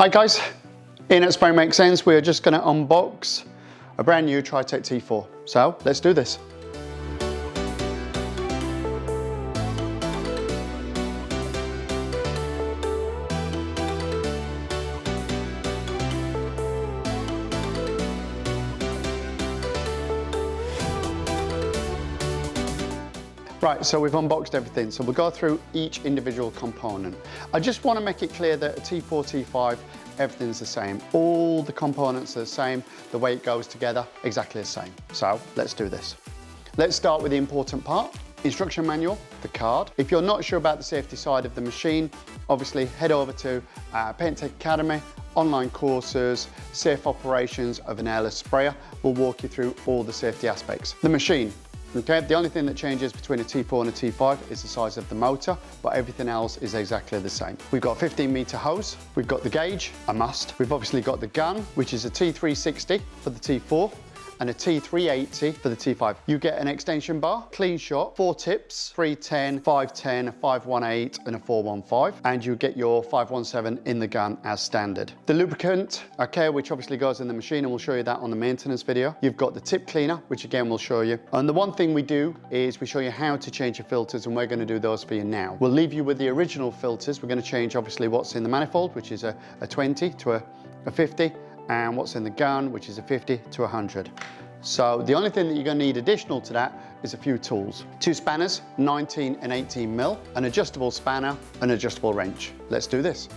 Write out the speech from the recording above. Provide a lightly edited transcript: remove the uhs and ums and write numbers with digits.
Hi guys, in at Spray Makes Sense, we're just going to unbox a brand new Tritech T4. So let's do this. Right, so we've unboxed everything, so we'll go through each individual component. I just want to make it clear that a T4, T5, everything's the same. All the components are the same, the way it goes together, exactly the same. So let's do this. Let's start with the important part, instruction manual, the card. If you're not sure about the safety side of the machine, obviously head over to Painttech Academy, online courses, safe operations of an airless sprayer. We'll walk you through all the safety aspects. The machine. Okay, the only thing that changes between a T4 and a T5 is the size of the motor, but everything else is exactly the same. We've got a 15-meter hose, we've got the gauge, a must. We've obviously got the gun, which is a T360 for the T4, and a T380 for the T5. You get an extension bar, clean shot, 4 tips, 310, 510, 518, and a 415, and you get your 517 in the gun as standard. The lubricant, okay, which obviously goes in the machine, and we'll show you that on the maintenance video. You've got the tip cleaner, which again we'll show you. And the one thing we do is we show you how to change your filters, and we're going to do those for you now. We'll leave you with the original filters. We're going to change obviously what's in the manifold, which is a 20 to a 50, and what's in the gun, which is a 50 to 100. So the only thing that you're going to need additional to that is a few tools. 2 spanners, 19 and 18 mil, an adjustable spanner, an adjustable wrench. Let's do this.